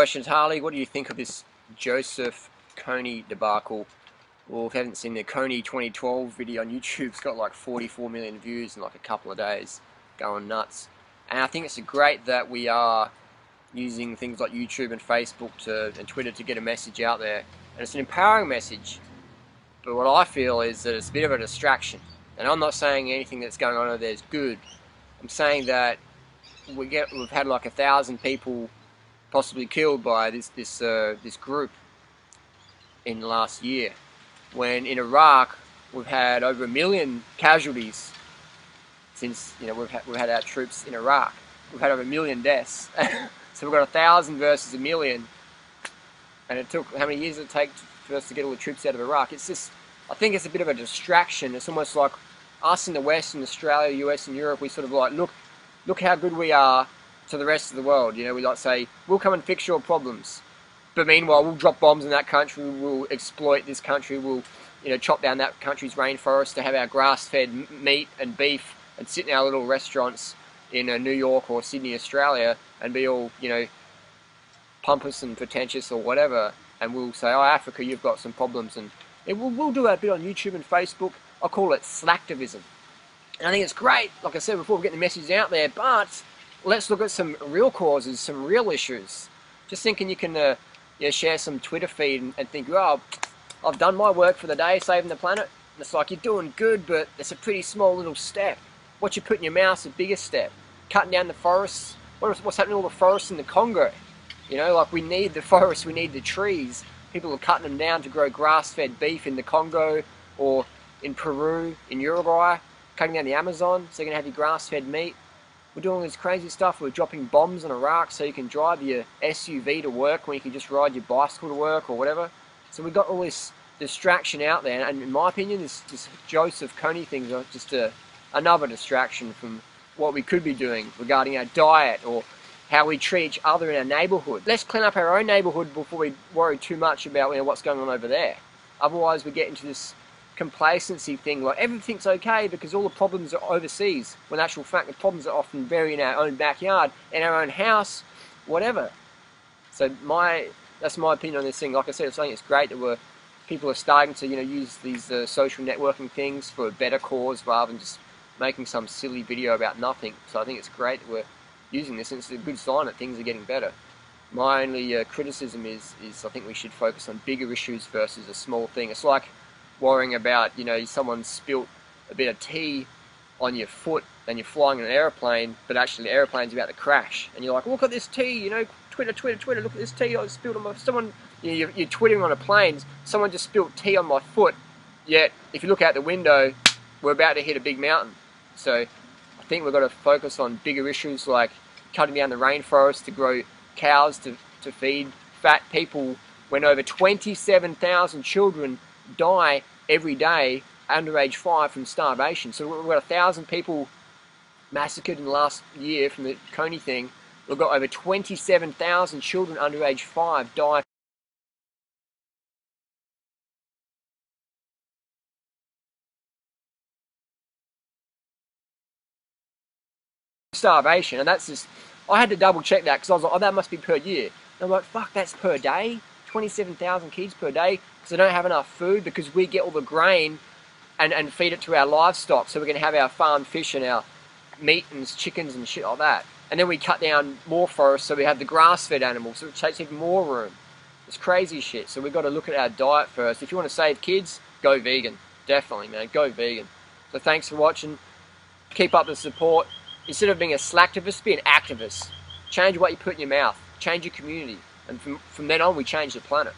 Questions, Harley, what do you think of this Joseph Kony debacle? Well, if you haven't seen the Kony 2012 video on YouTube, it's got like 44 million views in like a couple of days, going nuts. And I think it's great that we are using things like YouTube and Facebook and Twitter to get a message out there. And it's an empowering message. But what I feel is that it's a bit of a distraction. And I'm not saying anything that's going on over there is good. I'm saying that we've had like 1,000 people possibly killed by this group in the last year, when in Iraq we've had over 1 million casualties since we've had our troops in Iraq. We've had over 1 million deaths. So we've got 1,000 versus 1 million, and it took how many years did it take for us to get all the troops out of Iraq? It's just, I think it's a bit of a distraction. It's almost like us in the West, in Australia, US, and Europe. We sort of like look how good we are to the rest of the world. We like say, we'll come and fix your problems, but meanwhile we'll drop bombs in that country, we'll exploit this country, we'll chop down that country's rainforest to have our grass-fed meat and beef and sit in our little restaurants in New York or Sydney, Australia, and be all pompous and pretentious or whatever, and we'll say, oh, Africa, you've got some problems, and we'll do that bit on YouTube and Facebook. I call it Slacktivism, and I think it's great, like I said before, we're getting the message out there, but let's look at some real causes, some real issues. Just thinking you can share some Twitter feed and think, oh, I've done my work for the day, saving the planet. And it's like, you're doing good, but it's a pretty small little step. What you put in your mouth is a bigger step. Cutting down the forests. What's happening to all the forests in the Congo? Like, we need the forests, we need the trees. People are cutting them down to grow grass-fed beef in the Congo, or in Peru, in Uruguay, cutting down the Amazon, so you're going to have your grass-fed meat. We're doing all this crazy stuff. We're dropping bombs in Iraq so you can drive your SUV to work when you can just ride your bicycle to work or whatever. So we've got all this distraction out there, and in my opinion, this Joseph Kony thing is just another distraction from what we could be doing regarding our diet or how we treat each other in our neighbourhood. Let's clean up our own neighbourhood before we worry too much about what's going on over there. Otherwise, we get into this complacency thing, like everything's okay because all the problems are overseas, when in actual fact the problems are often buried in our own backyard, in our own house, whatever. So that's my opinion on this thing. Like I said, I think it's great that people are starting to use these social networking things for a better cause rather than just making some silly video about nothing. So I think it's great that we're using this, and it's a good sign that things are getting better. My only criticism is I think we should focus on bigger issues versus a small thing. It's like worrying about, someone spilt a bit of tea on your foot and you're flying in an aeroplane, but actually the aeroplane's about to crash. And you're like, look at this tea, Twitter, look at this tea I spilled on my... You're twittering on a plane, someone just spilled tea on my foot, yet if you look out the window, we're about to hit a big mountain. So I think we've got to focus on bigger issues like cutting down the rainforest to grow cows to feed fat people, when over 27,000 children die every day under age 5 from starvation. So we've got 1,000 people massacred in the last year from the Kony thing. We've got over 27,000 children under age 5 die starvation, and that's just, I had to double check that because I was like, oh, that must be per year. And I'm like, fuck, that's per day? 27,000 kids per day, because they don't have enough food, because we get all the grain and feed it to our livestock, so we're going to have our farmed fish and our meat and chickens and shit like that. And then we cut down more forests, so we have the grass-fed animals, so it takes even more room. It's crazy shit, so we've got to look at our diet first. If you want to save kids, go vegan. Definitely, man, go vegan. So thanks for watching. Keep up the support. Instead of being a slacktivist, be an activist. Change what you put in your mouth. Change your community. And from then on, we change the planet.